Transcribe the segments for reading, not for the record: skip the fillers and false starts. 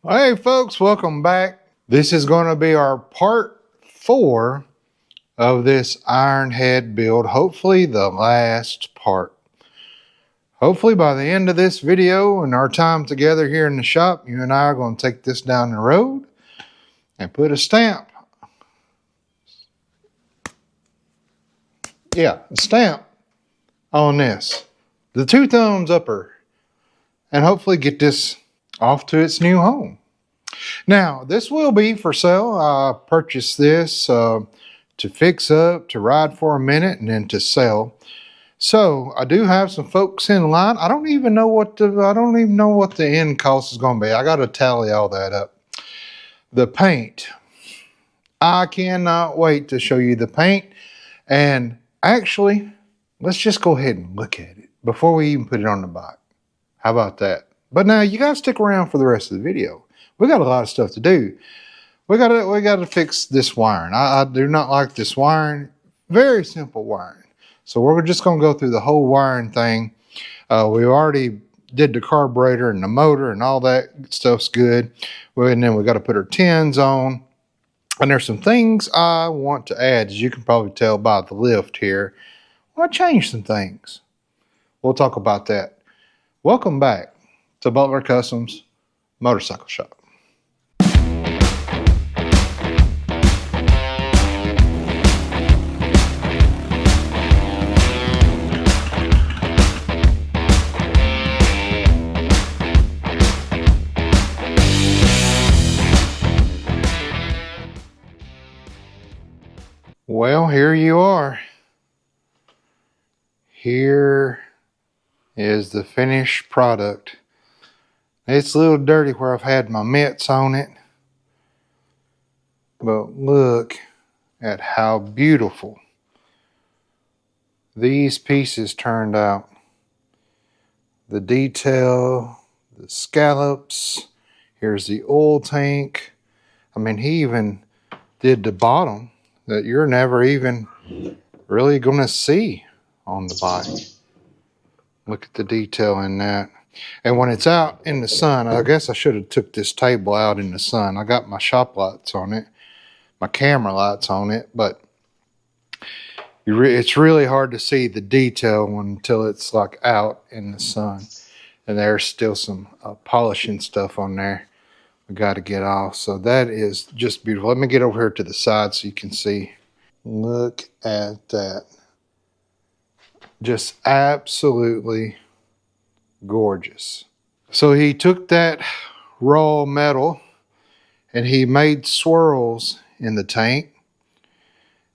Hey folks, welcome back. This is going to be our part 4 of this Ironhead build. Hopefully the last part. Hopefully by the end of this video and our time together here in the shop, you and I are going to take this down the road and put a stamp. Yeah, a stamp on this. The 2 thumbs upper. And hopefully get this off to its new home. Now, this will be for sale. I purchased this to fix up, to ride for a minute, and then to sell. So I do have some folks in line. I don't even know what the end cost is going to be. I got to tally all that up. The paint. I cannot wait to show you the paint. And actually, let's just go ahead and look at it before we even put it on the bike. How about that? But now you got to stick around for the rest of the video. We got a lot of stuff to do. We got to fix this wiring. I do not like this wiring. Very simple wiring. So we're just going to go through the whole wiring thing. We already did the carburetor and the motor and all that stuff's good. And then we got to put our tins on. And there's some things I want to add, as you can probably tell by the lift here. I want to change some things. We'll talk about that. Welcome back to Butler Customs Motorcycle Shop. Well, here you are. Here is the finished product. It's a little dirty where I've had my mitts on it. But look at how beautiful these pieces turned out. The detail, the scallops. Here's the oil tank. I mean, he even did the bottom that you're never even really going to see on the bike. Look at the detail in that. And when it's out in the sun, I guess I should have took this table out in the sun. I got my shop lights on it, my camera lights on it, but it's really hard to see the detail until it's like out in the sun. And there's still some polishing stuff on there we got to get off. So that is just beautiful. Let me get over here to the side so you can see. Look at that. Just absolutely gorgeous. So he took that raw metal and he made swirls in the tank.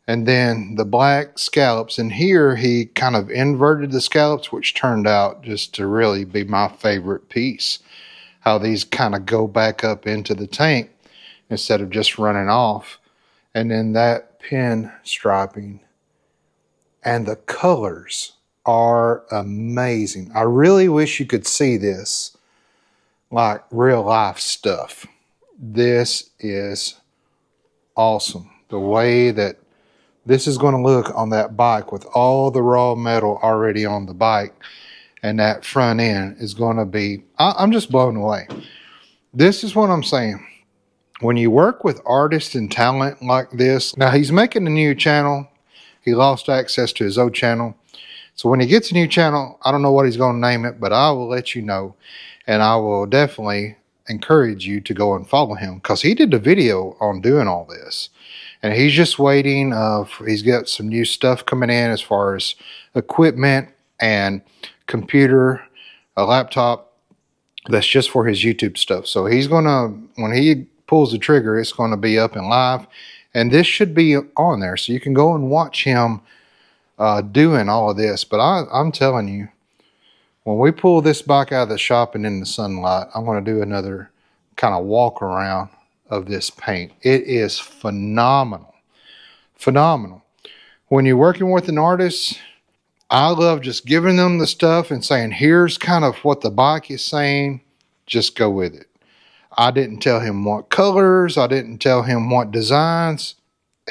And then the black scallops. And here he kind of inverted the scallops, which turned out just to really be my favorite piece. How these kind of go back up into the tank instead of just running off. And then that pin striping. And the colors are amazing. I really wish you could see this like real life stuff. This is awesome. The way that this is going to look on that bike with all the raw metal already on the bike. And that front end is going to be, I'm just blown away. This is what I'm saying. When you work with artists and talent like this, now he's making a new channel. He lost access to his old channel. So when he gets a new channel, I don't know what he's going to name it, but I will let you know. And I will definitely encourage you to go and follow him because he did a video on doing all this. And he's just waiting. He's got some new stuff coming in as far as equipment and computer, a laptop that's just for his YouTube stuff. So he's going to, when he pulls the trigger, it's going to be up and live. And this should be on there. So you can go and watch him doing all of this. But I'm telling you, when we pull this bike out of the shop and in the sunlight, I'm going to do another kind of walk around of this paint. It is phenomenal. Phenomenal. When you're working with an artist, I love just giving them the stuff and saying, here's kind of what the bike is saying. Just go with it. I didn't tell him what colors. I didn't tell him what designs.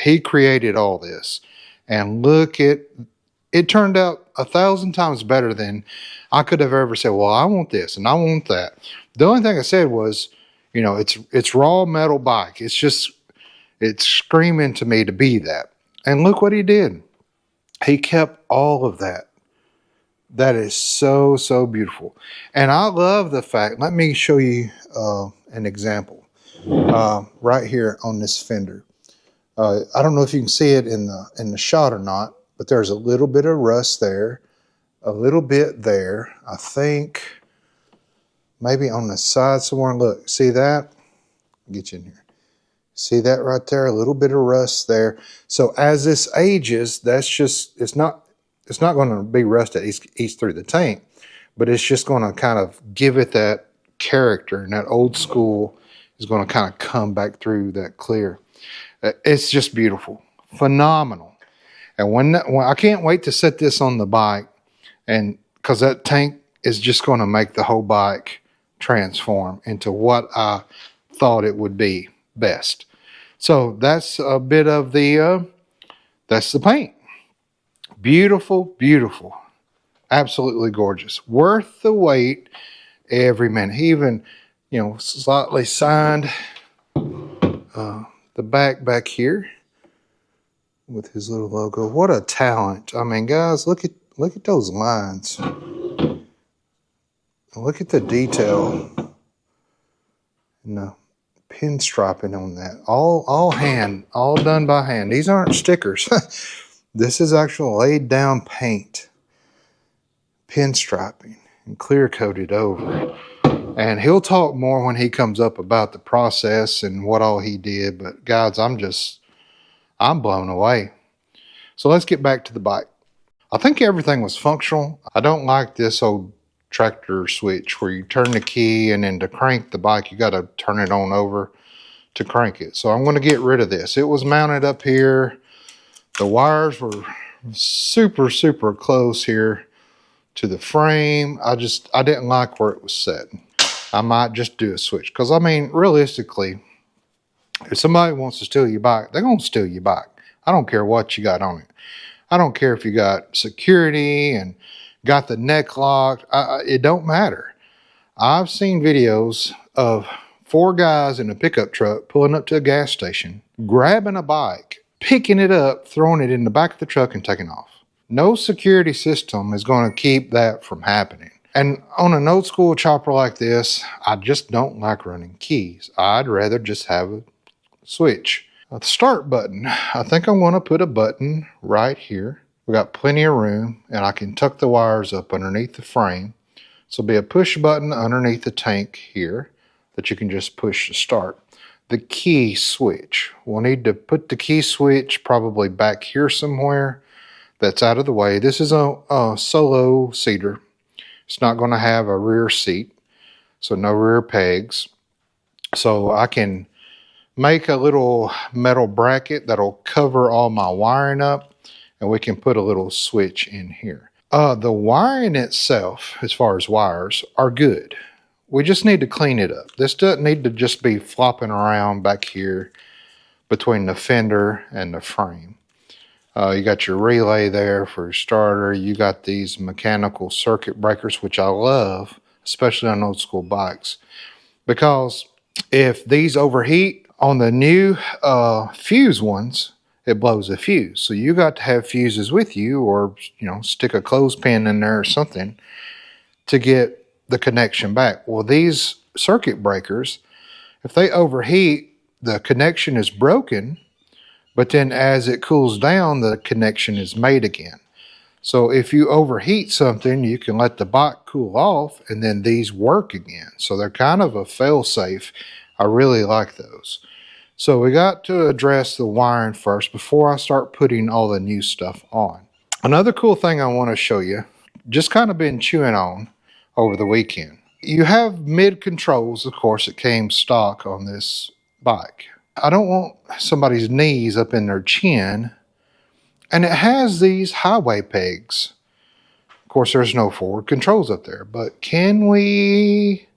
He created all this. And look at it, turned out 1,000 times better than I could have ever said, well, I want this and I want that. The only thing I said was, You know, it's raw metal bike. It's screaming to me to be that. And look what he did. He kept all of that. That is so, so beautiful. And I love the fact, let me show you an example right here on this fender. I don't know if you can see it in the shot or not, but there's a little bit of rust there, a little bit there. I think maybe on the side somewhere. Look, see that? Get you in here. See that right there? A little bit of rust there. So as this ages, that's just, it's not going to be rust that eats through the tank, but it's just going to kind of give it that character, and that old school is going to kind of come back through that clear. It's just beautiful, phenomenal. And when I can't wait to set this on the bike, and because that tank is just going to make the whole bike transform into what I thought it would be best. So that's a bit of that's the paint. Beautiful, beautiful, absolutely gorgeous, worth the wait every minute. He even, slightly signed the back here with his little logo. What a talent! I mean, guys, look at those lines. Look at the detail and the pinstriping on that. All hand, all done by hand. These aren't stickers. This is actual laid down paint, pinstriping, and clear coated over. And he'll talk more when he comes up about the process and what all he did. But guys, I'm blown away. So let's get back to the bike. I think everything was functional. I don't like this old tractor switch where you turn the key and then to crank the bike, you got to turn it on over to crank it. So I'm going to get rid of this. It was mounted up here. The wires were super, super close here to the frame. I didn't like where it was set. I might just do a switch. Because, I mean, realistically, if somebody wants to steal your bike, they're going to steal your bike. I don't care what you got on it. I don't care if you got security and got the neck locked. It don't matter. I've seen videos of 4 guys in a pickup truck pulling up to a gas station, grabbing a bike, picking it up, throwing it in the back of the truck and taking off. No security system is going to keep that from happening. And on an old school chopper like this, I just don't like running keys. I'd rather just have a switch. The start button, I think I'm going to put a button right here. We got plenty of room, and I can tuck the wires up underneath the frame. So it'll be a push button underneath the tank here that you can just push to start. The key switch, we'll need to put the key switch probably back here somewhere that's out of the way. This is a solo seater. It's not going to have a rear seat, so no rear pegs. So I can make a little metal bracket that'll cover all my wiring up, and we can put a little switch in here. The wiring itself, as far as wires, are good. We just need to clean it up. This doesn't need to just be flopping around back here between the fender and the frame. You got your relay there for your starter. You got these mechanical circuit breakers, which I love, especially on old school bikes, because if these overheat on the new fuse ones, it blows a fuse. So you got to have fuses with you, or stick a clothespin in there or something to get the connection back. Well, these circuit breakers, if they overheat, the connection is broken, but then as it cools down, the connection is made again. So if you overheat something, you can let the bike cool off and then these work again. So they're kind of a fail-safe. I really like those. So we got to address the wiring first before I start putting all the new stuff on. Another cool thing I want to show you, just kind of been chewing on over the weekend. You have mid controls, of course, it came stock on this bike. I don't want somebody's knees up in their chin, and it has these highway pegs. Of course, there's no forward controls up there, but can we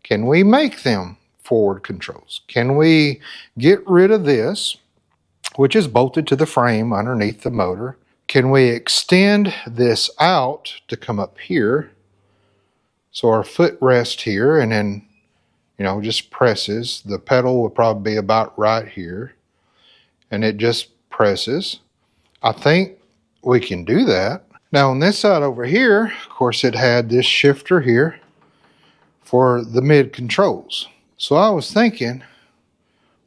make them forward controls? Can we get rid of this, which is bolted to the frame underneath the motor? Can we extend this out to come up here? So our foot rests here, and then, just presses. The pedal would probably be about right here, and it just presses. I think we can do that. Now on this side over here, of course, it had this shifter here for the mid controls. So I was thinking,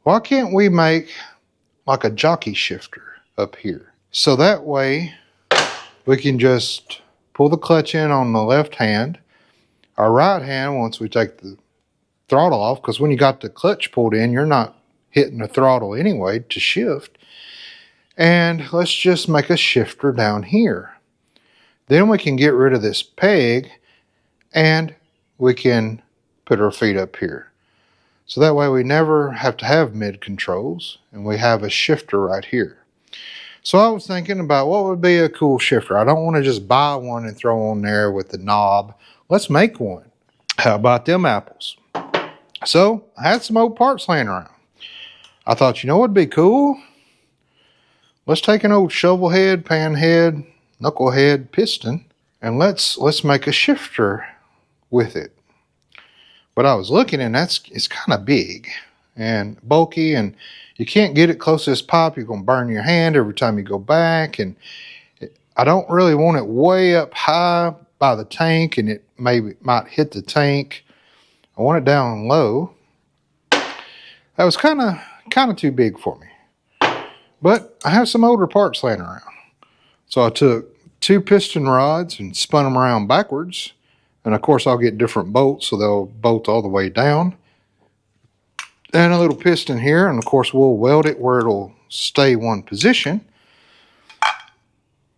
why can't we make like a jockey shifter up here? So that way we can just pull the clutch in on the left hand. Our right hand, once we take the throttle off, because when you got the clutch pulled in, you're not hitting the throttle anyway to shift. And let's just make a shifter down here. Then we can get rid of this peg and we can put our feet up here. So that way we never have to have mid controls, and we have a shifter right here. So I was thinking about what would be a cool shifter. I don't want to just buy one and throw on there with the knob. Let's make one. How about them apples? So I had some old parts laying around. I thought, what would be cool? Let's take an old shovel head, pan head, knuckle head piston, and let's make a shifter with it. But I was looking, and it's kind of big and bulky, and you can't get it close to this pipe. You're going to burn your hand every time you go back, and I don't really want it way up high by the tank, and it might hit the tank. I want it down low. That was kind of too big for me. But I have some older parts laying around. So I took 2 piston rods and spun them around backwards. And of course I'll get different bolts so they'll bolt all the way down. And a little piston here, and of course we'll weld it where it'll stay one position.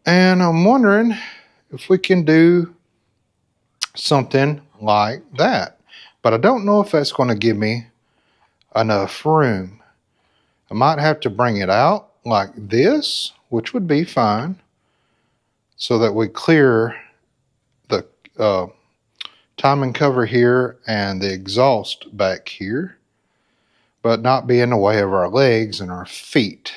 And I'm wondering if we can do something like that. But I don't know if that's going to give me enough room. I might have to bring it out like this, which would be fine, so that we clear the timing cover here and the exhaust back here, but not be in the way of our legs and our feet.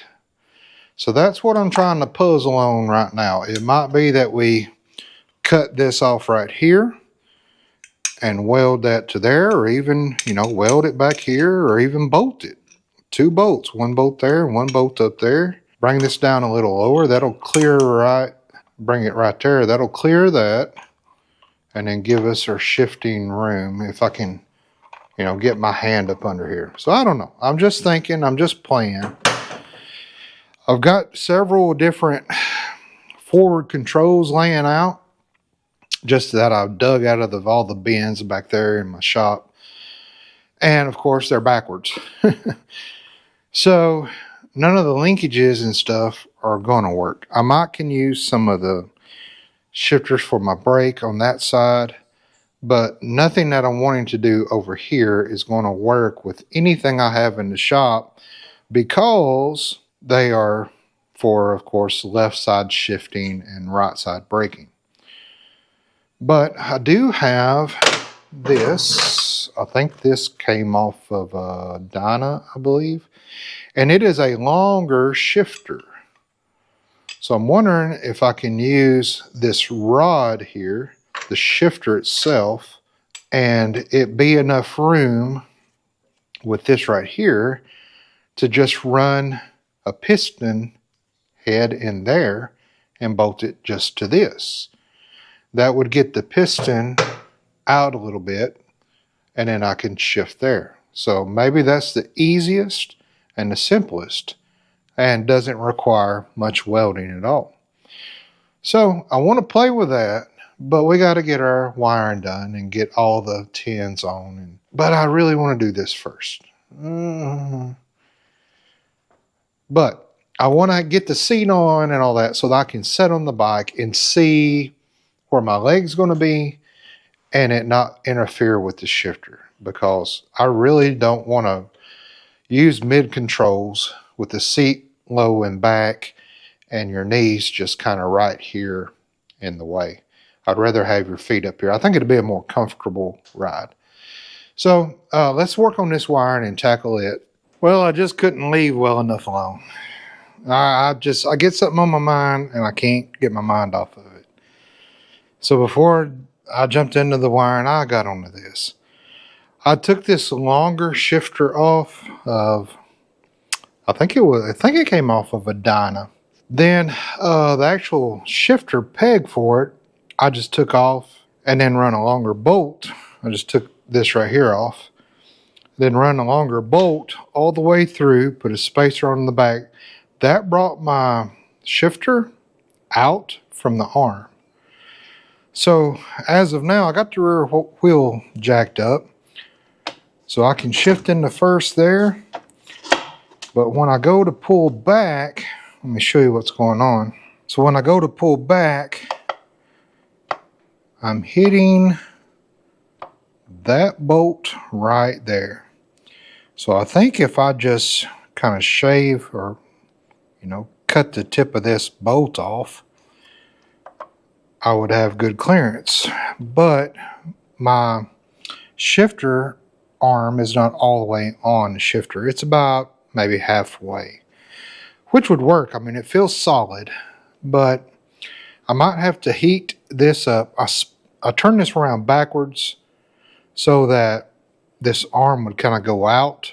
So that's what I'm trying to puzzle on right now. It might be that we cut this off right here and weld that to there, or even, weld it back here, or even bolt it. 2 bolts, 1 bolt there, 1 bolt up there. Bring this down a little lower. That'll clear right, bring it right there. That'll clear that, and then give us our shifting room if I can, get my hand up under here. So I don't know. I'm just thinking, I'm just playing. I've got several different forward controls laying out, just that I've dug out of all the bins back there in my shop. And of course they're backwards. So none of the linkages and stuff are going to work. I might can use some of the shifters for my brake on that side, but nothing that I'm wanting to do over here is going to work with anything I have in the shop, because they are for, of course, left side shifting and right side braking. But I do have this. I think this came off of Dyna, I believe. And it is a longer shifter. So I'm wondering if I can use this rod here, the shifter itself, and it be enough room with this right here to just run a piston head in there and bolt it just to this. That would get the piston out a little bit, and then I can shift there. So maybe that's the easiest and the simplest, and doesn't require much welding at all. So I want to play with that, but we got to get our wiring done and get all the tins on. But I really want to do this first. But I want to get the seat on and all that so that I can sit on the bike and see where my leg's going to be and it not interfere with the shifter, because I really don't want to use mid controls with the seat low and back and your knees just kind of right here in the way. I'd rather have your feet up here. I think it'd be a more comfortable ride. So let's work on this wiring and tackle it. Well, I just couldn't leave well enough alone. I get something on my mind and I can't get my mind off of it. So before I jumped into the wiring, I got onto this. I took this longer shifter off of, I think it came off of a Dyna. Then the actual shifter peg for it, I just took off and then run a longer bolt. I just took this right here off. Then run a longer bolt all the way through, put a spacer on the back. That brought my shifter out from the arm. So as of now, I got the rear wheel jacked up. So I can shift into first there. But when I go to pull back, let me show you what's going on. So when I go to pull back, I'm hitting that bolt right there. So I think if I just kind of shave or, cut the tip of this bolt off, I would have good clearance. But my shifter arm is not all the way on the shifter. It's about maybe halfway, which would work. I mean, it feels solid, but I might have to heat this up. I turn this around backwards so that this arm would kind of go out.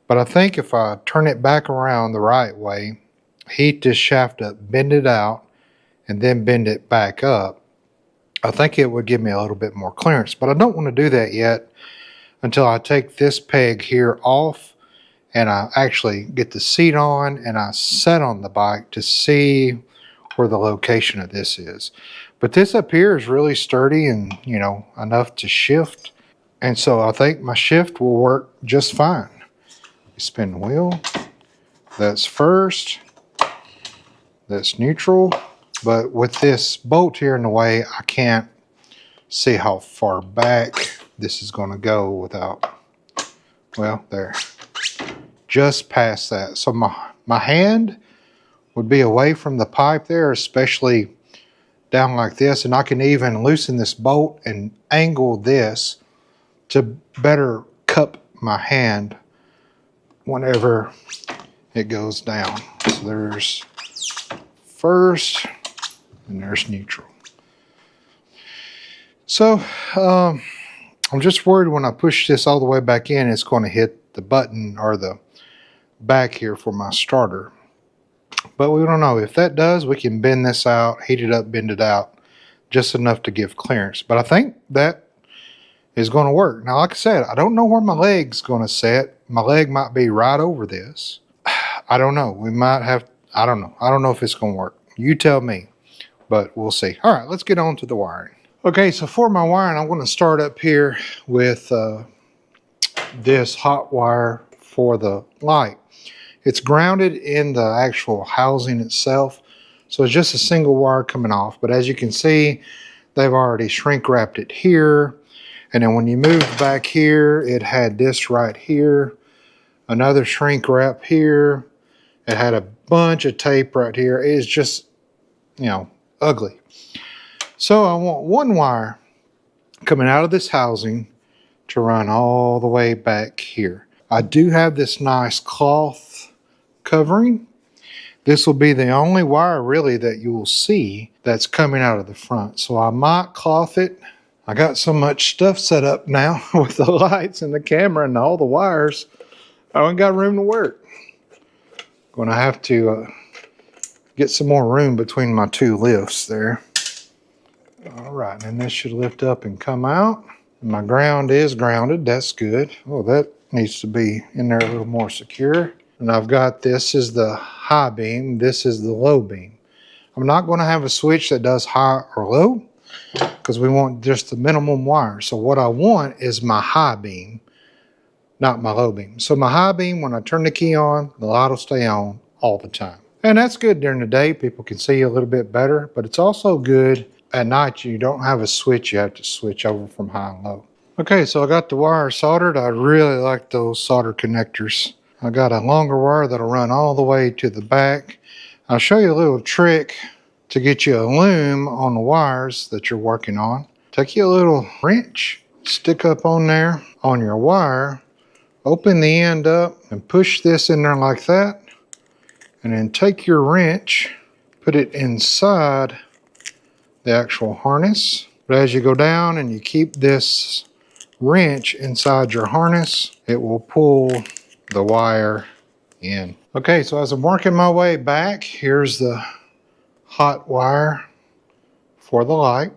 But I think if I turn it back around the right way, heat this shaft up, bend it out, and then bend it back up, I think it would give me a little bit more clearance. But I don't want to do that yet until I take this peg here off and I actually get the seat on and I set on the bike to see where the location of this is. But this up here is really sturdy and, enough to shift. And so I think my shift will work just fine. Spin the wheel. That's first. That's neutral. But with this bolt here in the way, I can't see how far back this is going to go without, well, there. Just past that. So my hand would be away from the pipe there, especially down like this. And I can even loosen this bolt and angle this to better cup my hand whenever it goes down. So there's first and there's neutral. So I'm just worried when I push this all the way back in, it's going to hit the button or the back here for my starter. But we don't know. If that does, we can bend this out, heat it up, bend it out, just enough to give clearance. But I think that is going to work. Now, like I said, I don't know where my leg's going to set. My leg might be right over this. I don't know. We might have, I don't know. I don't know if it's going to work. You tell me, but we'll see. All right, let's get on to the wiring. Okay, so for my wiring, I'm going to start up here with this hot wire for the light. It's grounded in the actual housing itself, so it's just a single wire coming off. But as you can see, they've already shrink wrapped it here. And then when you move back here, it had this right here, another shrink wrap here. It had a bunch of tape right here. It's just, ugly. So I want one wire coming out of this housing to run all the way back here. I do have this nice cloth covering. This will be the only wire really that you will see that's coming out of the front. So I might cloth it. I got so much stuff set up now with the lights and the camera and all the wires. I ain't got room to work. Gonna have to get some more room between my two lifts there. All right, and this should lift up and come out. My ground is grounded, that's good. Oh, that needs to be in there a little more secure. And I've got, this is the high beam, this is the low beam. I'm not gonna have a switch that does high or low because we want just the minimum wire. So what I want is my high beam, not my low beam. So my high beam, when I turn the key on, the light will stay on all the time. And that's good during the day. People can see a little bit better, but it's also good at night. You don't have a switch. You have to switch over from high and low. Okay, so I got the wire soldered. I really like those solder connectors. I got a longer wire that'll run all the way to the back. I'll show you a little trick to get you a loom on the wires that you're working on. Take you a little wrench, stick up on there on your wire, open the end up and push this in there like that. And then take your wrench, put it inside the actual harness. But as you go down and you keep this wrench inside your harness, it will pull the wire in. Okay, so as I'm working my way back, here's the hot wire for the light.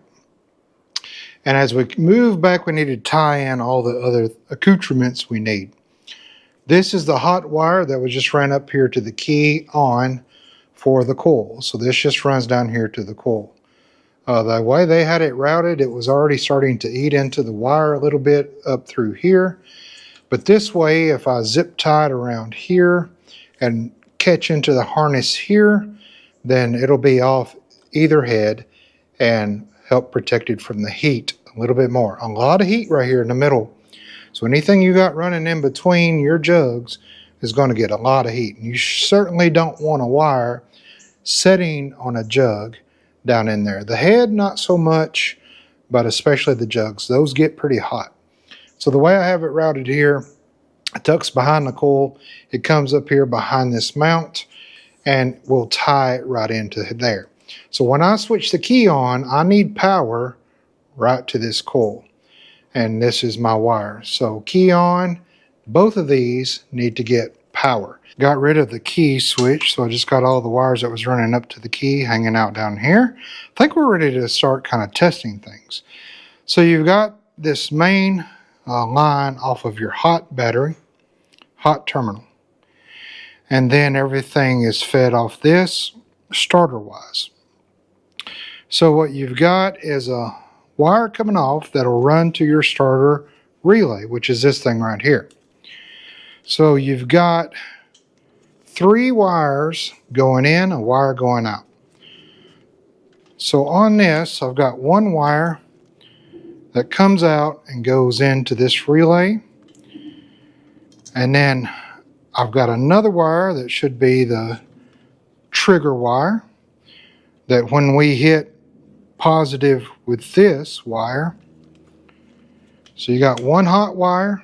And as we move back, we need to tie in all the other accoutrements we need. This is the hot wire that was just ran up here to the key on for the coil. So this just runs down here to the coil. The way they had it routed, it was already starting to eat into the wire a little bit up through here. But this way, if I zip tie it around here and catch into the harness here, then it'll be off either head and help protect it from the heat a little bit more. A lot of heat right here in the middle. So anything you got running in between your jugs is going to get a lot of heat. And you certainly don't want a wire setting on a jug down in there. The head, not so much, but especially the jugs. Those get pretty hot. So the way I have it routed here, it tucks behind the coil. It comes up here behind this mount, and we'll tie it right into there. So when I switch the key on, I need power right to this coil. And this is my wire. So key on, both of these need to get power. Got rid of the key switch, so I just got all the wires that was running up to the key hanging out down here. I think we're ready to start kind of testing things. So you've got this main line off of your hot battery, hot terminal. And then everything is fed off this starter wise. So what you've got is a wire coming off that'll run to your starter relay, which is this thing right here. So you've got 3 wires going in, a wire going out. So on this, I've got 1 wire that comes out and goes into this relay. And then I've got another wire that should be the trigger wire, that when we hit positive with this wire, so you got 1 hot wire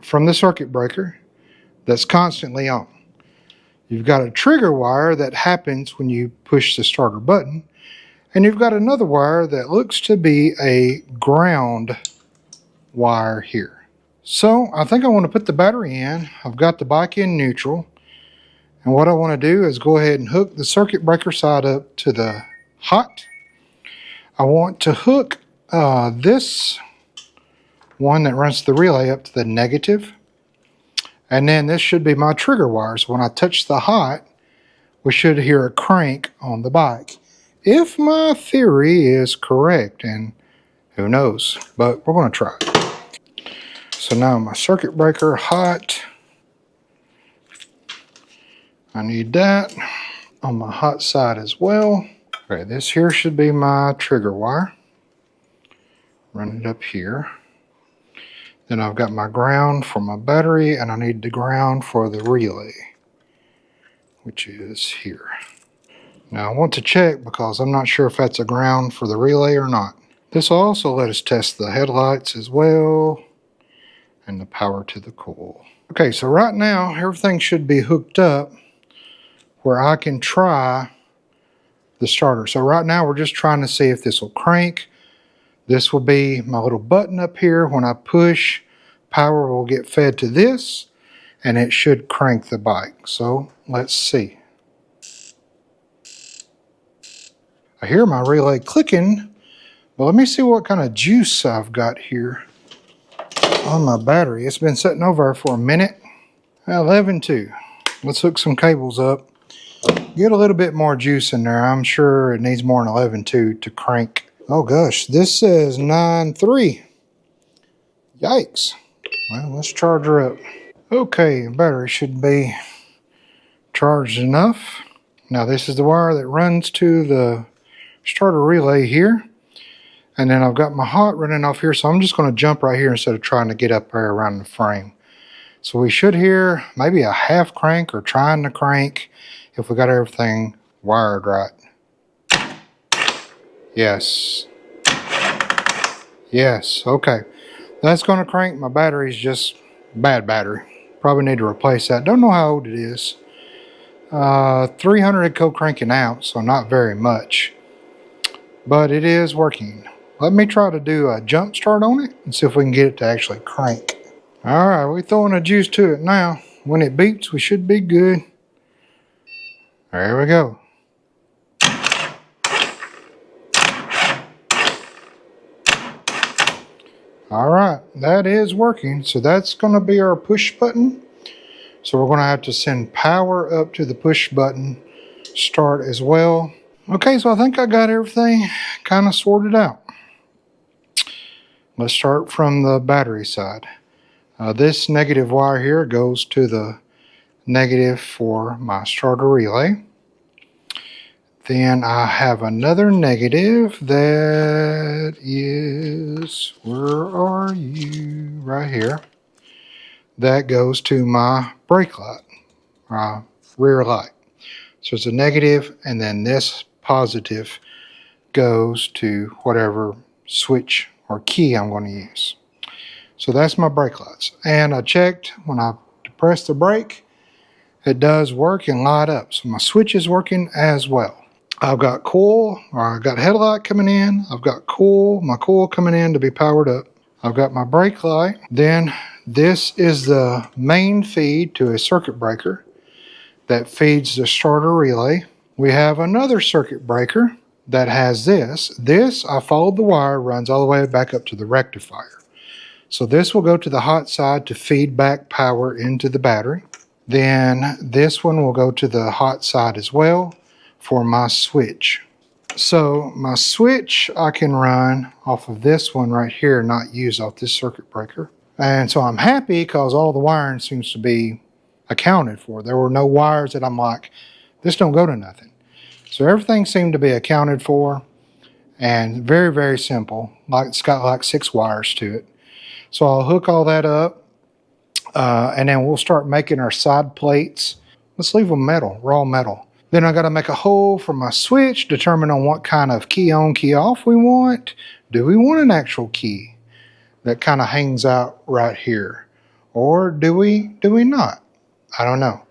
from the circuit breaker that's constantly on. You've got a trigger wire that happens when you push the starter button, and you've got another wire that looks to be a ground wire here. So I think I want to put the battery in. I've got the bike in neutral, and what I want to do is go ahead and hook the circuit breaker side up to the hot. I want to hook this one that runs the relay up to the negative. And then this should be my trigger wire. So when I touch the hot, we should hear a crank on the bike. If my theory is correct, and who knows, but we're going to try it. So now my circuit breaker hot. I need that on my hot side as well. Okay, this here should be my trigger wire. Run it up here. Then I've got my ground for my battery, and I need the ground for the relay, which is here. Now I want to check because I'm not sure if that's a ground for the relay or not. This will also let us test the headlights as well, and the power to the coil. Okay, so right now everything should be hooked up where I can try the starter. So right now we're just trying to see if this will crank. This will be my little button up here. When I push, power will get fed to this, and it should crank the bike. So let's see. I hear my relay clicking, but let me see what kind of juice I've got here on my battery. It's been sitting over for a minute. 11.2. Let's hook some cables up. Get a little bit more juice in there. I'm sure it needs more than 11.2 to crank. Oh gosh, this says 9.3. Yikes. Well, let's charge her up. Okay, battery should be charged enough. Now this is the wire that runs to the starter relay here. And then I've got my hot running off here, so I'm just going to jump right here instead of trying to get up there around the frame. So we should hear maybe a half crank or trying to crank if we got everything wired right. Yes. Yes, okay. That's going to crank. My battery's just bad battery. Probably need to replace that. Don't know how old it is. 300 co-cranking out, so not very much. But it is working. Let me try to do a jump start on it and see if we can get it to actually crank. All right, we're throwing a juice to it now. When it beeps, we should be good. There we go. All right, that is working. So that's going to be our push button. So we're going to have to send power up to the push button start as well. Okay, so I think I got everything kind of sorted out. Let's start from the battery side. This negative wire here goes to the negative for my starter relay. Then I have another negative that is, where are you? Right here. That goes to my brake light, rear light. So it's a negative, and then this positive goes to whatever switch or key I'm going to use. So that's my brake lights. And I checked when I press the brake, it does work and light up. So my switch is working as well. I've got I've got headlight coming in. I've got my coil coming in to be powered up. I've got my brake light. Then this is the main feed to a circuit breaker that feeds the starter relay. We have another circuit breaker that has this. This, I followed the wire, runs all the way back up to the rectifier. So this will go to the hot side to feed back power into the battery. Then this one will go to the hot side as well for my switch. So my switch I can run off of this one right here, not use off this circuit breaker. And so I'm happy because all the wiring seems to be accounted for. There were no wires that I'm like, this don't go to nothing. So everything seemed to be accounted for, and very, very simple. Like it's got like 6 wires to it. So I'll hook all that up, and then we'll start making our side plates. Let's leave them metal, raw metal. Then I got to make a hole for my switch, determine on what kind of key on, key off we want. Do we want an actual key that kind of hangs out right here? Or do we not? I don't know.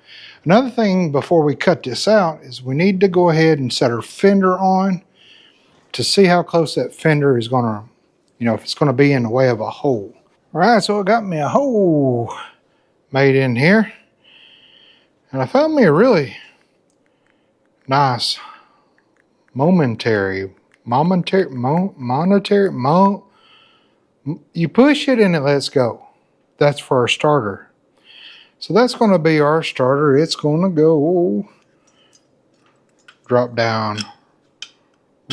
Another thing before we cut this out is we need to go ahead and set our fender on to see how close that fender is going to, if it's going to be in the way of a hole. All right, so it got me a hole made in here. And I found me a really nice monetary, you push it and it lets go. That's for our starter. So that's going to be our starter. It's going to go drop down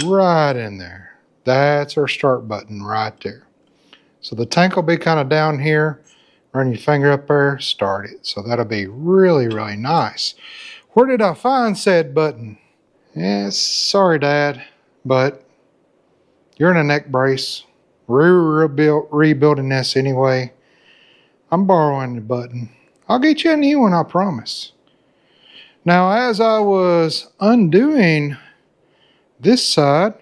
right in there. That's our start button right there. So the tank will be kind of down here. Run your finger up there, start it. So that'll be really, really nice. Where did I find said button? Yes, sorry, Dad, but you're in a neck brace. We're rebuilding this anyway. I'm borrowing the button. I'll get you a new one, I promise. Now, as I was undoing this side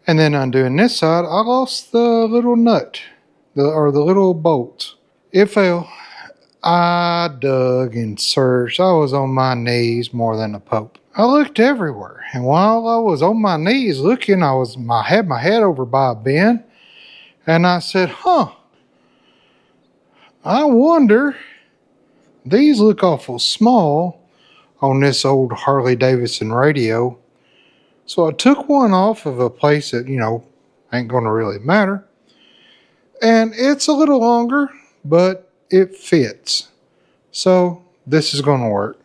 and then undoing this side, I lost the little nut, the little bolt. It fell. I dug and searched. I was on my knees more than a pope. I looked everywhere, and while I was on my knees looking, I had my head over by a bin, and I said, I wonder, these look awful small on this old Harley Davidson radio. So I took one off of a place that, ain't going to really matter. And it's a little longer, but it fits. So this is going to work.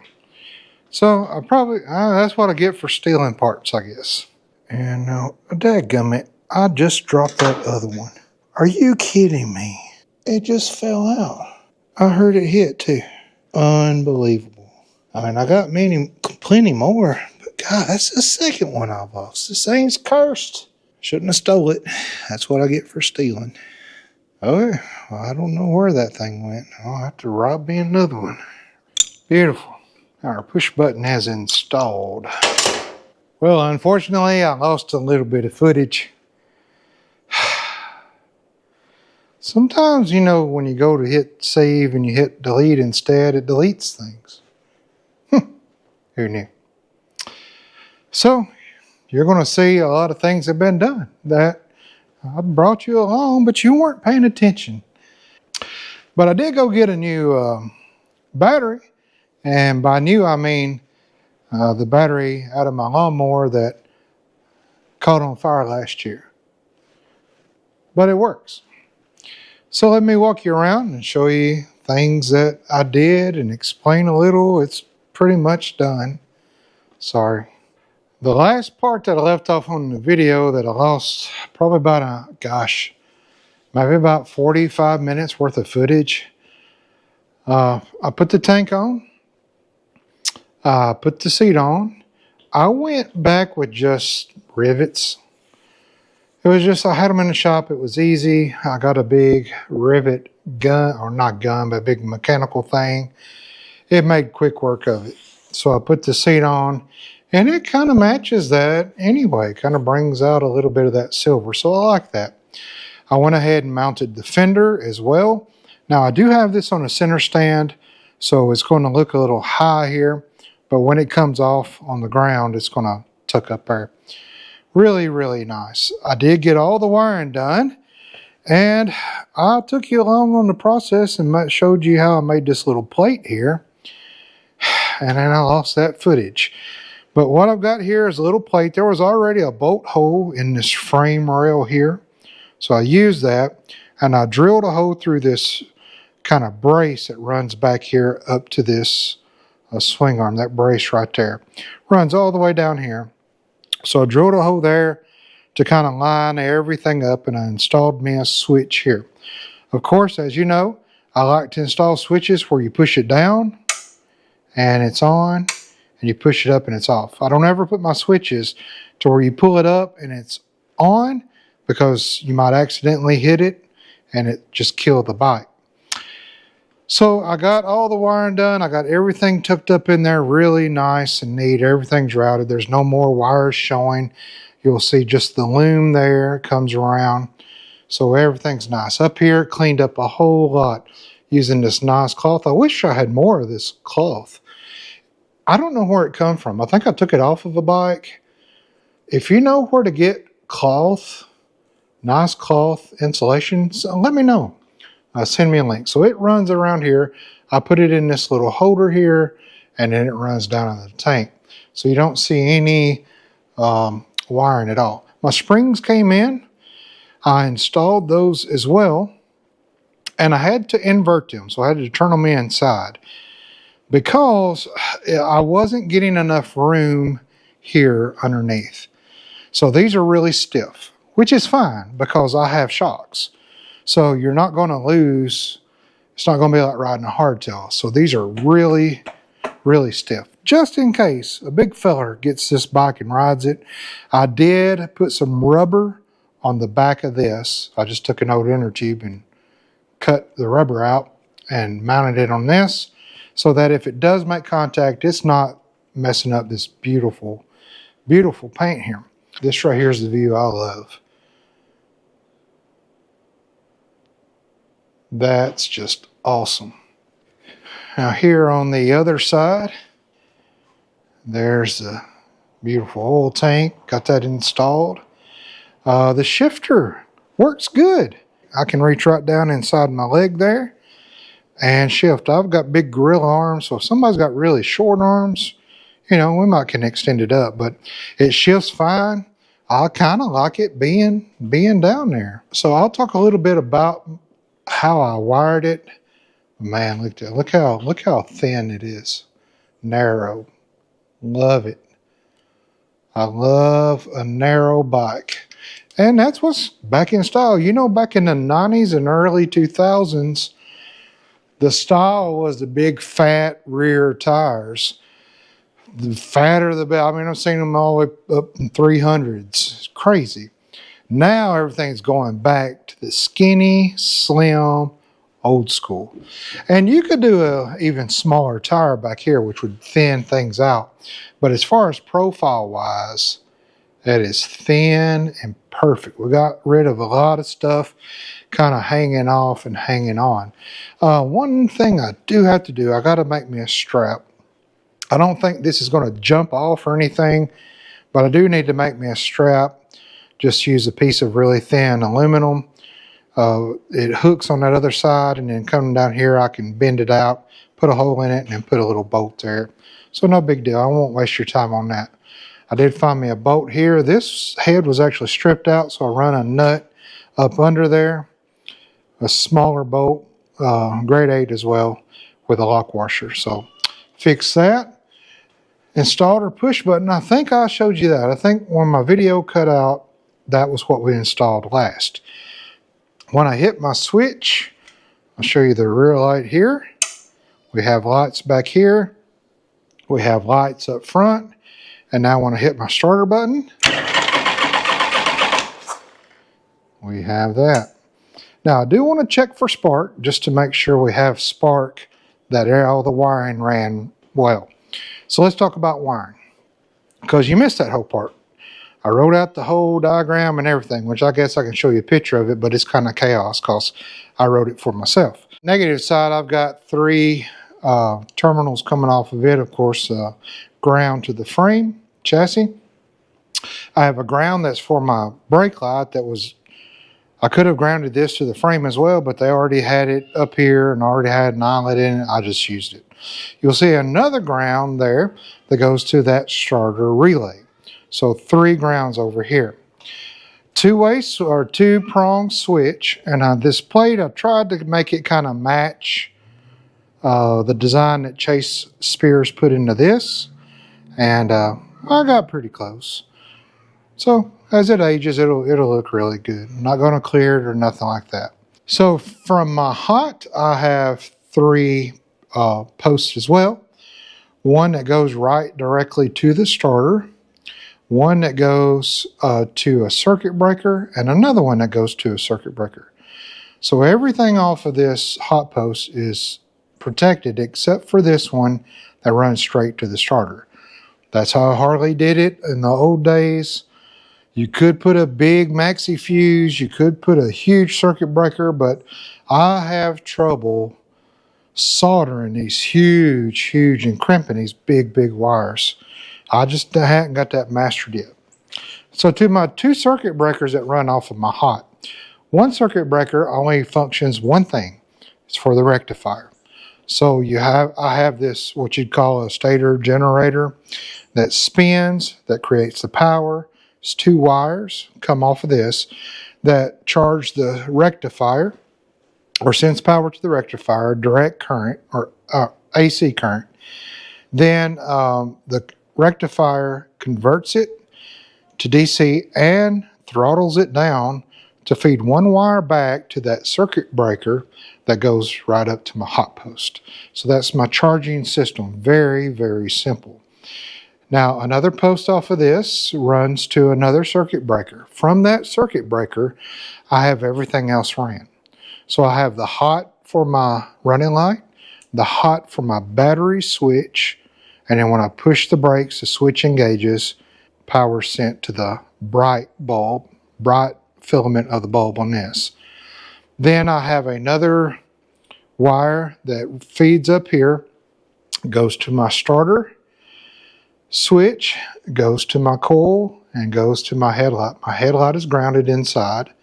So I probably, that's what I get for stealing parts, I guess. And now, dadgummit, I just dropped that other one. Are you kidding me? It just fell out. I heard it hit too. Unbelievable. I mean, I got plenty more, but God, that's the second one I've lost. This thing's cursed. Shouldn't have stole it. That's what I get for stealing. Okay, well, I don't know where that thing went. I'll have to rob me another one. Beautiful. Our push button has installed. Well, unfortunately, I lost a little bit of footage. Sometimes, when you go to hit save and you hit delete instead, it deletes things. Who knew? So, you're going to see a lot of things have been done that I brought you along, but you weren't paying attention. But I did go get a new battery, and by new I mean the battery out of my lawnmower that caught on fire last year. But it works. So let me walk you around and show you things that I did and explain a little. It's pretty much done. Sorry. The last part that I left off on the video that I lost probably about maybe about 45 minutes worth of footage. I put the tank on. I put the seat on. I went back with just rivets. It was just, I had them in the shop. It was easy. I got a big rivet gun, or not gun, but a big mechanical thing. It made quick work of it. So I put the seat on, and it kind of matches that anyway. Kind of brings out a little bit of that silver. So I like that. I went ahead and mounted the fender as well. Now I do have this on a center stand, so it's going to look a little high here. But when it comes off on the ground, it's going to tuck up there. Really, really nice. I did get all the wiring done, and I took you along on the process and showed you how I made this little plate here. And then I lost that footage. But what I've got here is a little plate. There was already a bolt hole in this frame rail here. So I used that, and I drilled a hole through this kind of brace that runs back here up to this swing arm. That brace right there runs all the way down here. So I drilled a hole there to kind of line everything up, and I installed me a switch here. Of course, as you know, I like to install switches where you push it down and it's on, and you push it up and it's off. I don't ever put my switches to where you pull it up and it's on, because you might accidentally hit it and it just killed the bike. So I got all the wiring done. I got everything tucked up in there really nice and neat. Everything's routed. There's no more wires showing. You'll see just the loom there. It comes around. So everything's nice. Up here, cleaned up a whole lot using this nice cloth. I wish I had more of this cloth. I don't know where it come from. I think I took it off of a bike. If you know where to get cloth, nice cloth insulation, so let me know. Send me a link. So it runs around here. I put it in this little holder here, and then it runs down in the tank. So you don't see any wiring at all. My springs came in. I installed those as well, and I had to invert them. So I had to turn them inside because I wasn't getting enough room here underneath. So these are really stiff, which is fine because I have shocks. So you're not going to lose. It's not going to be like riding a hardtail. So these are really, really stiff. Just in case a big feller gets this bike and rides it, I did put some rubber on the back of this. I just took an old inner tube and cut the rubber out and mounted it on this, so that if it does make contact, it's not messing up this beautiful, beautiful paint here. This right here is the view I love. That's just awesome. Now here on the other side, there's the beautiful oil tank. Got that installed. The shifter works good. I can reach right down inside my leg there and shift. I've got big gorilla arms, so if somebody's got really short arms, we can extend it up, but it shifts fine. I kind of like it being down there. So I'll talk a little bit about how I wired it. Man, look how thin it is. Narrow. Love it. I love a narrow bike. And that's what's back in style. Back in the 90s and early 2000s, the style was the big fat rear tires. The fatter the better. I mean, I've seen them all the way up in 300s. It's crazy. Now everything's going back to the skinny, slim, old school. And you could do a even smaller tire back here, which would thin things out. But as far as profile wise, that is thin and perfect. We got rid of a lot of stuff kind of hanging off and hanging on. One thing I do have to do, I got to make me a strap. I don't think this is going to jump off or anything, But I do need to make me a strap. Just use a piece of really thin aluminum. It hooks on that other side, and then coming down here I can bend it out, put a hole in it, and then put a little bolt there. So no big deal. I won't waste your time on that. I did find me a bolt here. This head was actually stripped out, so I run a nut up under there, a smaller bolt, grade 8 as well, with a lock washer. So fix that. Installed our push button. I think I showed you that. I think when my video cut out, that was what we installed last. When I hit my switch, I'll show you the rear light here. We have lights back here. We have lights up front. And now when I hit my starter button, we have that. Now I do want to check for spark, just to make sure we have spark, that all the wiring ran well. So let's talk about wiring, because you missed that whole part. I wrote out the whole diagram and everything, which I guess I can show you a picture of it, but it's kind of chaos because I wrote it for myself. Negative side, I've got 3 terminals coming off of it, of course, ground to the frame chassis. I have a ground that's for my brake light. I could have grounded this to the frame as well, but they already had it up here and already had an eyelet in it. I just used it. You'll see another ground there that goes to that starter relay. So 3 grounds over here. 2-prong switch, and this plate, I tried to make it kind of match the design that Chase Spears put into this, and I got pretty close. So as it ages, it'll look really good. I'm not going to clear it or nothing like that. So from my hot, I have 3 posts as well. One that goes right directly to the starter, one that goes to a circuit breaker, and another one that goes to a circuit breaker. So everything off of this hot post is protected except for this one that runs straight to the starter. That's how Harley did it in the old days. You could put a big maxi fuse, you could put a huge circuit breaker, but I have trouble soldering these huge, and crimping these big wires. I just haven't got that mastered yet. So to my 2 circuit breakers that run off of my hot, one circuit breaker only functions one thing. It's for the rectifier. So I have this, what you'd call a stator generator, that spins, that creates the power. It's 2 wires come off of this that charge the rectifier, or sends power to the rectifier, direct current, or AC current. Then the rectifier converts it to DC and throttles it down to feed one wire back to that circuit breaker that goes right up to my hot post. So that's my charging system. Very simple. Now another post off of this runs to another circuit breaker. From that circuit breaker, I have everything else ran. So I have the hot for my running light, the hot for my battery switch, and then when I push the brakes, the switch engages, power sent to the bright filament of the bulb on this. Then I have another wire that feeds up here, goes to my starter switch, goes to my coil, and goes to my headlight. My headlight is grounded inside,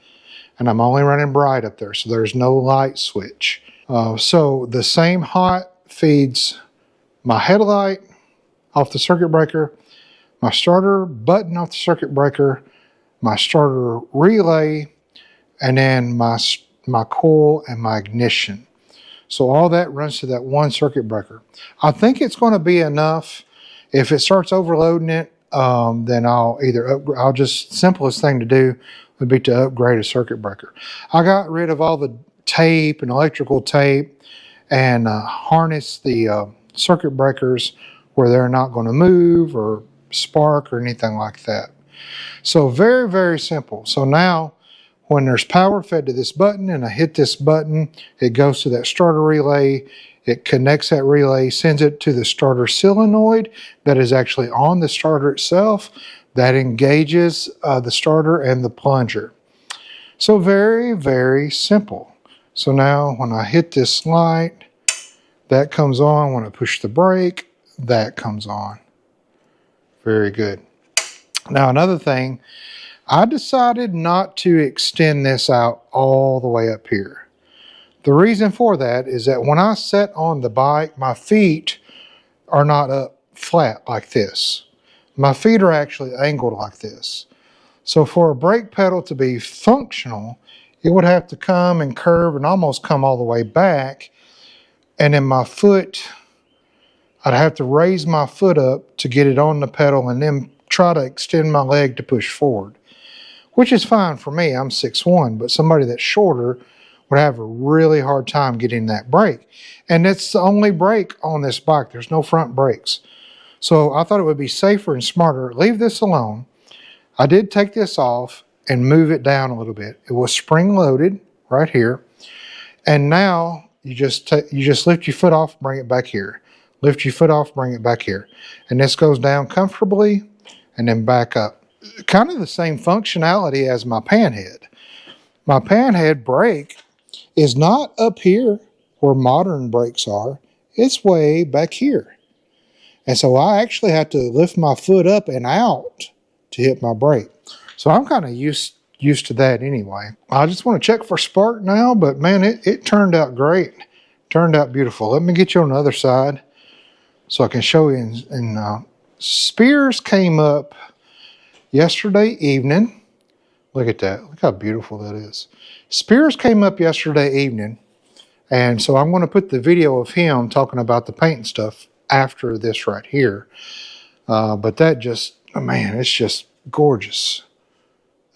and I'm only running bright up there, so there's no light switch. So the same hot feeds my headlight off the circuit breaker, my starter button off the circuit breaker, my starter relay, and then my coil and my ignition. So all that runs to that one circuit breaker. I think it's going to be enough. If it starts overloading it, then I'll just, simplest thing to do would be to upgrade a circuit breaker. I got rid of all the tape and electrical tape and harness the circuit breakers where they're not going to move or spark or anything like that. So very simple. So now when there's power fed to this button and I hit this button, it goes to that starter relay. It connects that relay, sends it to the starter solenoid that is actually on the starter itself. That engages the starter and the plunger. So very simple. So now when I hit this light, that comes on. When I push the brake, that comes on. Very good. Now, another thing, I decided not to extend this out all the way up here. The reason for that is that when I sit on the bike, my feet are not up flat like this. My feet are actually angled like this. So for a brake pedal to be functional, it would have to come and curve and almost come all the way back. And then my foot, I'd have to raise my foot up to get it on the pedal and then try to extend my leg to push forward, which is fine for me. I'm 6'1", but somebody that's shorter would have a really hard time getting that brake. And it's the only brake on this bike. There's no front brakes. So I thought it would be safer and smarter. Leave this alone. I did take this off and move it down a little bit. It was spring loaded right here. And now you just lift your foot off, bring it back here. Lift your foot off, bring it back here. And this goes down comfortably and then back up. Kind of the same functionality as my panhead. My panhead brake is not up here where modern brakes are. It's way back here. And so I actually have to lift my foot up and out to hit my brake. So I'm kind of used to that anyway. I just want to check for spark now, but man, it turned out great. Turned out beautiful. Let me get you on the other side so I can show you. Spears came up yesterday evening. Look at that. Look how beautiful that is. Spears came up yesterday evening. And so I'm going to put the video of him talking about the paint and stuff after this right here. But that just, man, it's just gorgeous.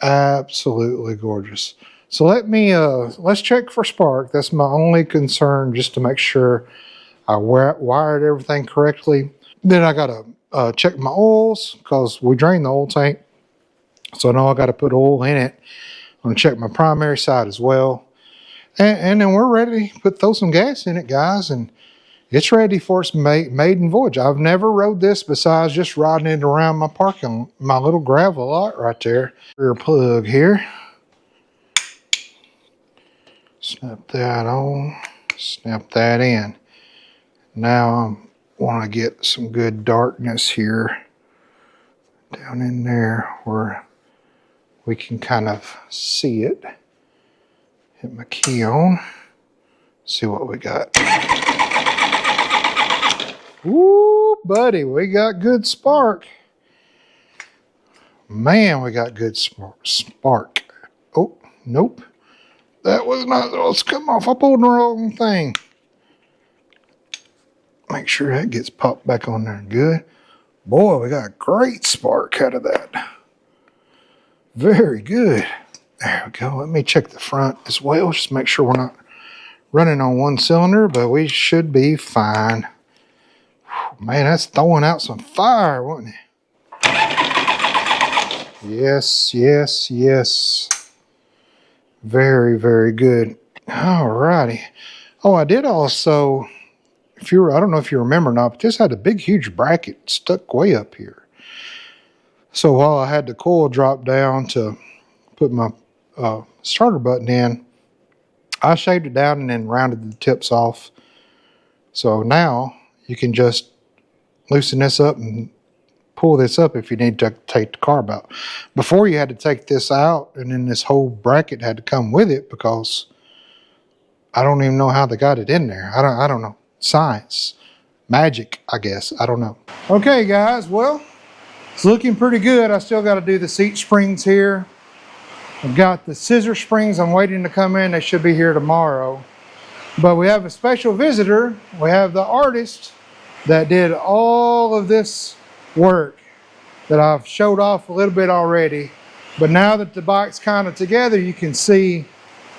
Absolutely gorgeous. So let's check for spark. That's my only concern, just to make sure I wired everything correctly. Then I got to check my oils because we drained the oil tank. So now I got to put oil in it. I'm going to check my primary side as well. And then we're ready to throw some gas in it, guys. And it's ready for its maiden voyage. I've never rode this besides just riding it around my little gravel lot right there. Rear plug here. Snap that on. Snap that in. Now I want to get some good darkness here down in there where we can kind of see it. Hit my key on. See what we got. Woo, buddy, we got good spark. Man, we got good spark. Oh, nope. That was not, let's come off. I pulled the wrong thing. Make sure that gets popped back on there good. Boy, we got great spark out of that. Very good. There we go. Let me check the front as well. Just make sure we're not running on one cylinder, but we should be fine. Man, that's throwing out some fire, wasn't it? Yes, yes, yes. Very, very good. All righty. Oh, I did also, I don't know if you remember or not, but this had a big, huge bracket stuck way up here. So while I had the coil drop down to put my starter button in, I shaved it down and then rounded the tips off. So now you can just loosen this up and pull this up if you need to take the carb out. Before you had to take this out, and then this whole bracket had to come with it because I don't even know how they got it in there. I don't know. Science. Magic, I guess. I don't know. Okay, guys. Well, it's looking pretty good. I still got to do the seat springs here. I've got the scissor springs. I'm waiting to come in. They should be here tomorrow. But we have a special visitor. We have the artist that did all of this work that I've showed off a little bit already. But now that the bike's kind of together, you can see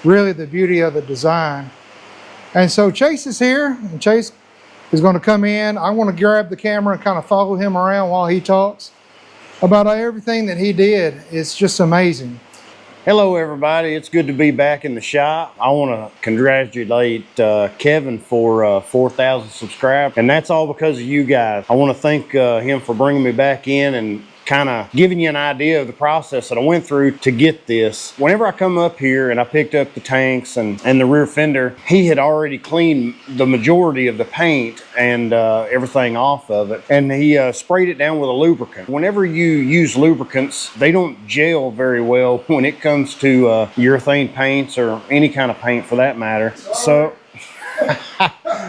really the beauty of the design. And so Chase is here, and Chase is going to come in. I want to grab the camera and kind of follow him around while he talks about everything that he did. It's just amazing. Hello everybody, it's good to be back in the shop. I want to congratulate Kevin for 4,000 subscribers, and that's all because of you guys. I want to thank him for bringing me back in and kind of giving you an idea of the process that I went through to get this. Whenever I come up here and I picked up the tanks and the rear fender, he had already cleaned the majority of the paint and everything off of it, and he sprayed it down with a lubricant. Whenever you use lubricants, they don't gel very well when it comes to urethane paints or any kind of paint for that matter.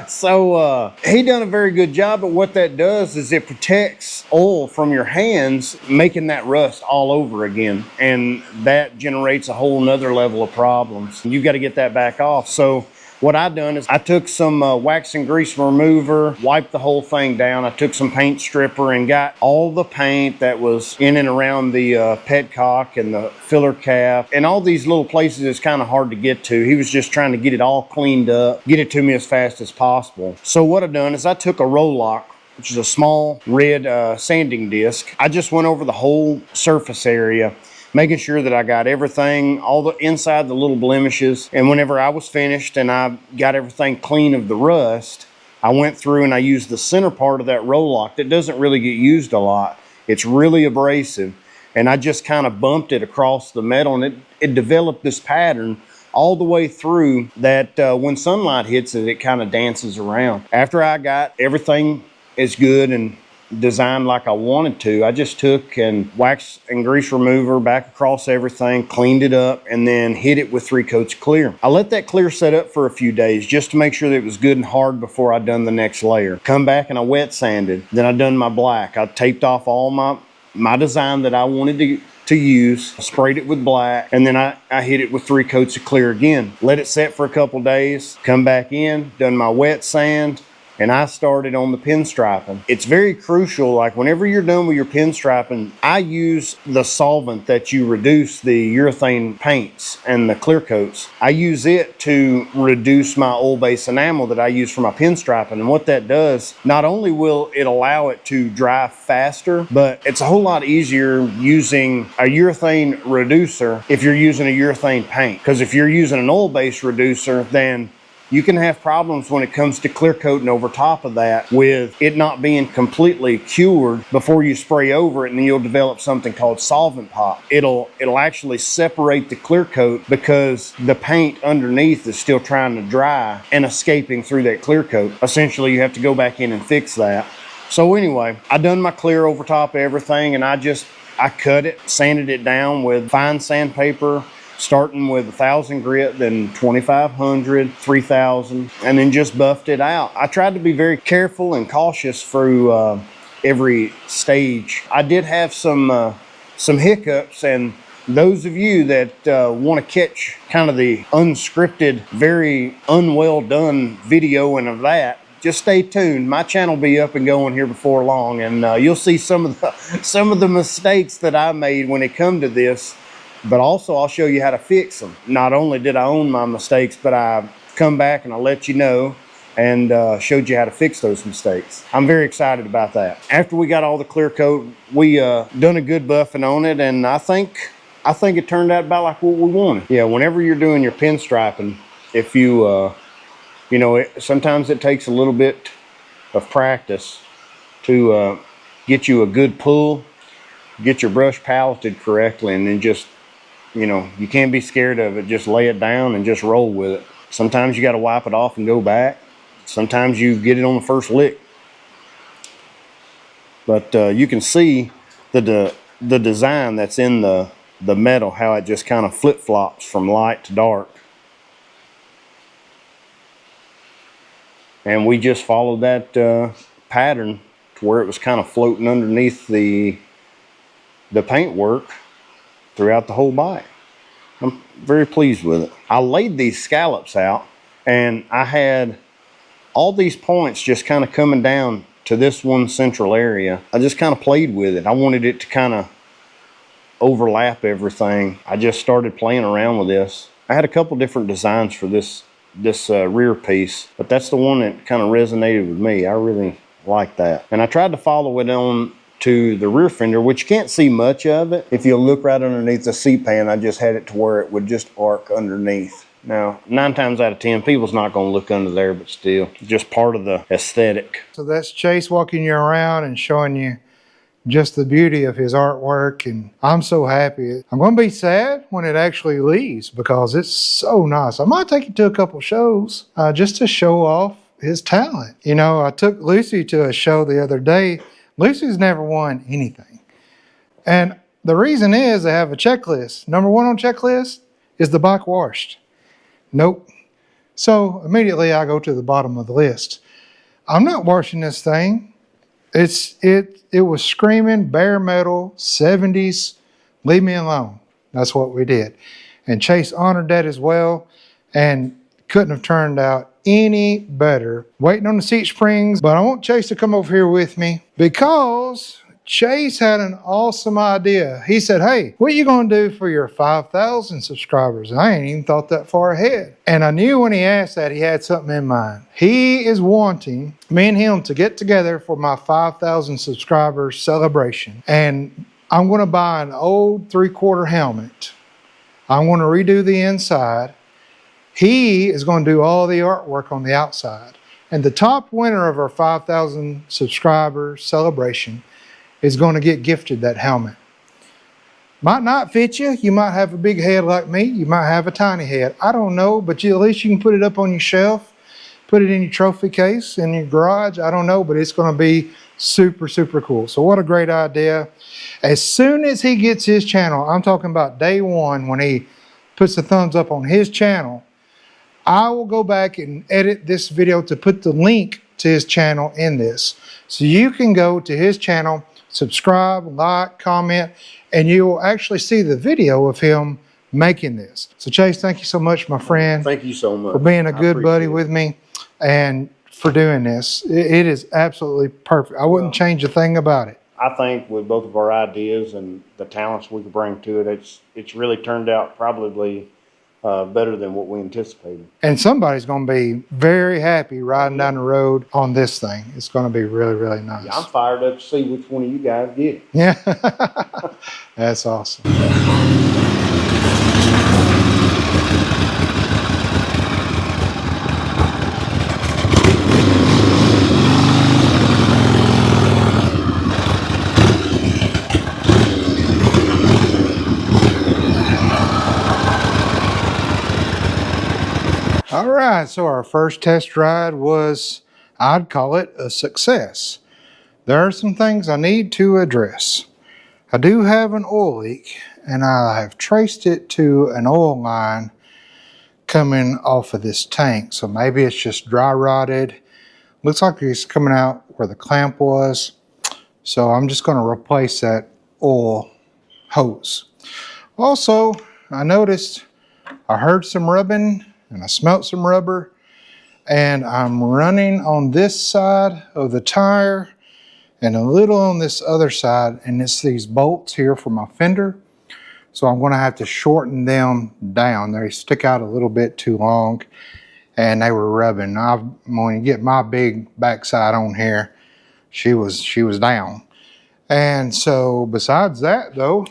So he done a very good job, but what that does is it protects oil from your hands, making that rust all over again, and that generates a whole nother level of problems. You've got to get that back off. So what I done is I took some wax and grease remover, wiped the whole thing down. I took some paint stripper and got all the paint that was in and around the petcock and the filler cap and all these little places it's kind of hard to get to. He was just trying to get it all cleaned up, get it to me as fast as possible. So what I done is I took a Rolock, which is a small red sanding disc. I just went over the whole surface area, making sure that I got everything, all the inside, the little blemishes. And whenever I was finished and I got everything clean of the rust, I went through and I used the center part of that Rolock that doesn't really get used a lot. It's really abrasive. And I just kind of bumped it across the metal, and it developed this pattern all the way through that when sunlight hits it, it kind of dances around. After I got everything as good and designed like I wanted to, I just took and wax and grease remover back across everything, cleaned it up, and then hit it with 3 coats of clear. I let that clear set up for a few days just to make sure that it was good and hard before I done the next layer. Come back and I wet sanded. Then I done my black. I taped off all my design that I wanted to use, sprayed it with black, and then I hit it with 3 coats of clear again. Let it set for a couple days, come back in, done my wet sand, and I started on the pinstriping. It's very crucial, like whenever you're done with your pinstriping, I use the solvent that you reduce the urethane paints and the clear coats. I use it to reduce my oil-based enamel that I use for my pinstriping. And what that does, not only will it allow it to dry faster, but it's a whole lot easier using a urethane reducer if you're using a urethane paint. Because if you're using an oil-based reducer, then you can have problems when it comes to clear coating over top of that with it not being completely cured before you spray over it, and then you'll develop something called solvent pop. It'll actually separate the clear coat because the paint underneath is still trying to dry and escaping through that clear coat. Essentially, you have to go back in and fix that. So anyway, I done my clear over top of everything, and I cut it, sanded it down with fine sandpaper, starting with 1,000 grit, then 2,500, 3,000, and then just buffed it out. I tried to be very careful and cautious through every stage. I did have some hiccups, and those of you that want to catch kind of the unscripted, very unwell done videoing of that, just stay tuned. My channel will be up and going here before long, and you'll see some of the mistakes that I made when it come to this. But also I'll show you how to fix them. Not only did I own my mistakes, but I come back and I let you know and showed you how to fix those mistakes. I'm very excited about that. After we got all the clear coat, we done a good buffing on it, and I think it turned out about like what we wanted. Yeah, whenever you're doing your pinstriping, if you, sometimes it takes a little bit of practice to get you a good pull, get your brush paleted correctly, and then just, you can't be scared of it. Just lay it down and just roll with it. Sometimes you got to wipe it off and go back. Sometimes you get it on the first lick. But you can see the design that's in the metal, how it just kind of flip-flops from light to dark. And we just followed that pattern to where it was kind of floating underneath the paintwork throughout the whole bike. I'm very pleased with it. I laid these scallops out, and I had all these points just kind of coming down to this one central area. I just kind of played with it. I wanted it to kind of overlap everything. I just started playing around with this. I had a couple different designs for this rear piece, but that's the one that kind of resonated with me. I really like that. And I tried to follow it on to the rear fender, which you can't see much of it. If you look right underneath the seat pan, I just had it to where it would just arc underneath. Now, 9 times out of 10, people's not going to look under there, but still, just part of the aesthetic. So that's Chase walking you around and showing you just the beauty of his artwork, and I'm so happy. I'm going to be sad when it actually leaves because it's so nice. I might take it to a couple shows just to show off his talent. You know, I took Lucy to a show the other day. Lucy's never won anything. And the reason is they have a checklist. Number one on checklist is the bike washed. Nope. So immediately I go to the bottom of the list. I'm not washing this thing. It was screaming bare metal 70s. Leave me alone. That's what we did. And Chase honored that as well, and couldn't have turned out any better. Waiting on the seat springs, but I want Chase to come over here with me because Chase had an awesome idea. He said, hey, what are you going to do for your 5,000 subscribers? And I ain't even thought that far ahead. And I knew when he asked that, he had something in mind. He is wanting me and him to get together for my 5,000 subscribers celebration. And I'm going to buy an old 3/4 helmet. I'm going to redo the inside. He is going to do all the artwork on the outside. And the top winner of our 5,000 subscribers celebration is going to get gifted that helmet. Might not fit you. You might have a big head like me. You might have a tiny head. I don't know, but at least you can put it up on your shelf, put it in your trophy case, in your garage. I don't know, but it's going to be super, super cool. So what a great idea. As soon as he gets his channel, I'm talking about day one when he puts the thumbs up on his channel, I will go back and edit this video to put the link to his channel in this. So you can go to his channel, subscribe, like, comment, and you will actually see the video of him making this. So Chase, thank you so much, my friend. Thank you so much for being a good buddy with me and for doing this. It is absolutely perfect. I wouldn't change a thing about it. I think with both of our ideas and the talents we could bring to it, it's really turned out probably better than what we anticipated. And somebody's going to be very happy riding down the road on this thing. It's going to be really, really nice. Yeah, I'm fired up to see which one of you guys get it. Yeah, that's awesome. All right, so our first test ride was, I'd call it a success. There are some things I need to address. I do have an oil leak, and I have traced it to an oil line coming off of this tank. So maybe it's just dry rotted. Looks like it's coming out where the clamp was. So I'm just going to replace that oil hose. Also, I noticed I heard some rubbing and I smelt some rubber, and I'm running on this side of the tire and a little on this other side, and it's these bolts here for my fender. So I'm going to have to shorten them down. They stick out a little bit too long and they were rubbing. When you get my big backside on here, she was down. And so besides that though,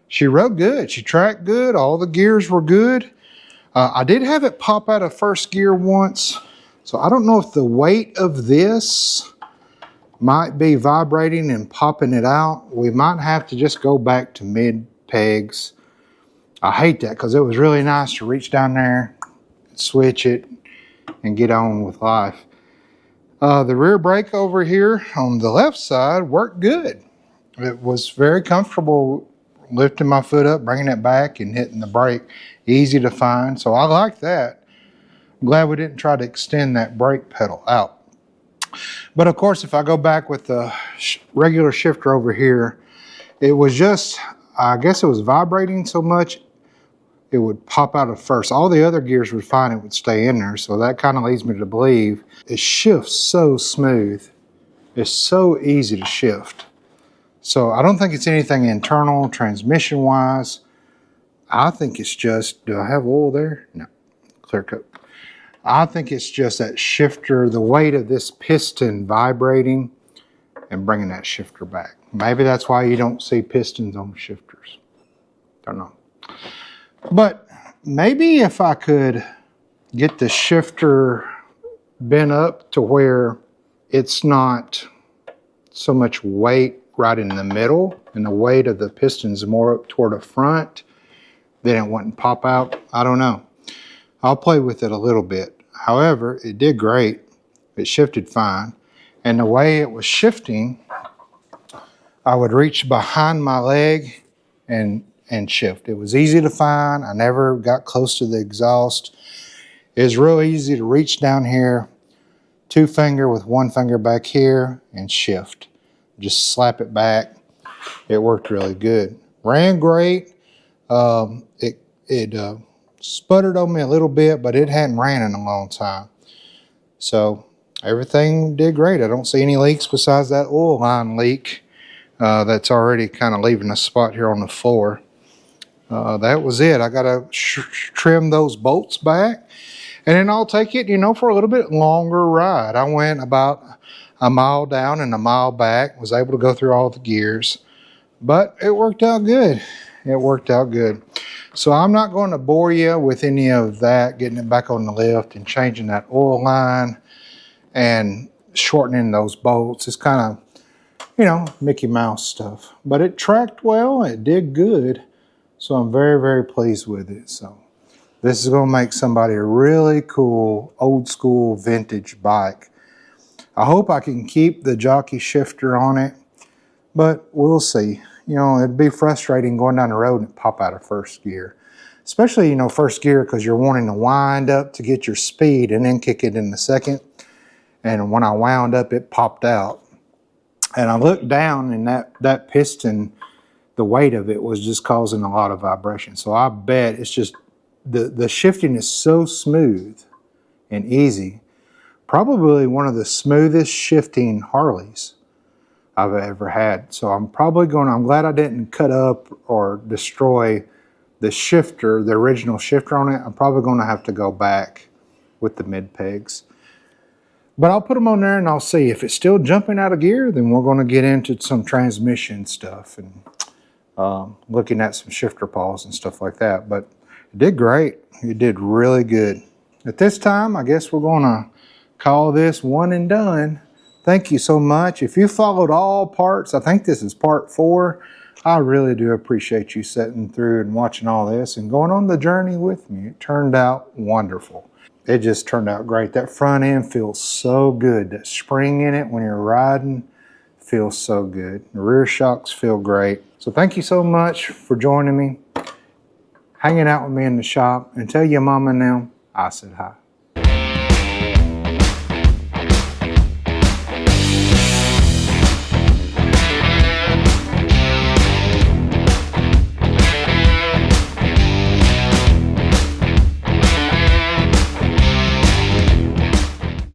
she rode good. She tracked good. All the gears were good. I did have it pop out of first gear once. So I don't know if the weight of this might be vibrating and popping it out. We might have to just go back to mid pegs. I hate that because it was really nice to reach down there, switch it, and get on with life. The rear brake over here on the left side worked good. It was very comfortable lifting my foot up, bringing it back, and hitting the brake. Easy to find, so I like that. I'm glad we didn't try to extend that brake pedal out. But of course, if I go back with the regular shifter over here, it was just, I guess it was vibrating so much, it would pop out at first. All the other gears were fine, it would stay in there. So that kind of leads me to believe it shifts so smooth. It's so easy to shift. So I don't think it's anything internal, transmission wise. I think it's just, do I have oil there? No, clear coat. I think it's just that shifter, the weight of this piston vibrating and bringing that shifter back. Maybe that's why you don't see pistons on shifters. Don't know. But maybe if I could get the shifter bent up to where it's not so much weight right in the middle and the weight of the piston's more up toward the front, then it wouldn't pop out. I don't know. I'll play with it a little bit. However, it did great. It shifted fine. And the way it was shifting, I would reach behind my leg and shift. It was easy to find. I never got close to the exhaust. It was real easy to reach down here, 2 finger with 1 finger back here, and shift. Just slap it back. It worked really good. Ran great. It sputtered on me a little bit, but it hadn't ran in a long time. So everything did great. I don't see any leaks besides that oil line leak that's already kind of leaving a spot here on the floor. That was it. I got to trim those bolts back, and then I'll take it, for a little bit longer ride. I went about a mile down and a mile back, was able to go through all the gears, but it worked out good. It worked out good. So I'm not going to bore you with any of that, getting it back on the lift and changing that oil line and shortening those bolts. It's kind of, Mickey Mouse stuff. But it tracked well, it did good. So I'm very, very pleased with it. So this is going to make somebody a really cool, old school, vintage bike. I hope I can keep the jockey shifter on it, but we'll see. It'd be frustrating going down the road and pop out of first gear. Especially, first gear, because you're wanting to wind up to get your speed and then kick it in the second. And when I wound up, it popped out. And I looked down, and that piston, the weight of it was just causing a lot of vibration. So I bet it's just the shifting is so smooth and easy. Probably one of the smoothest shifting Harleys I've ever had. So I'm glad I didn't cut up or destroy the shifter, the original shifter on it. I'm probably going to have to go back with the mid pegs. But I'll put them on there and I'll see. If it's still jumping out of gear, then we're going to get into some transmission stuff and looking at some shifter paws and stuff like that. But it did great. It did really good. At this time, I guess we're going to call this one and done. Thank you so much. If you followed all parts, I think this is part 4. I really do appreciate you sitting through and watching all this and going on the journey with me. It turned out wonderful. It just turned out great. That front end feels so good. That spring in it when you're riding feels so good. The rear shocks feel great. So thank you so much for joining me, hanging out with me in the shop, and tell your mama now I said hi.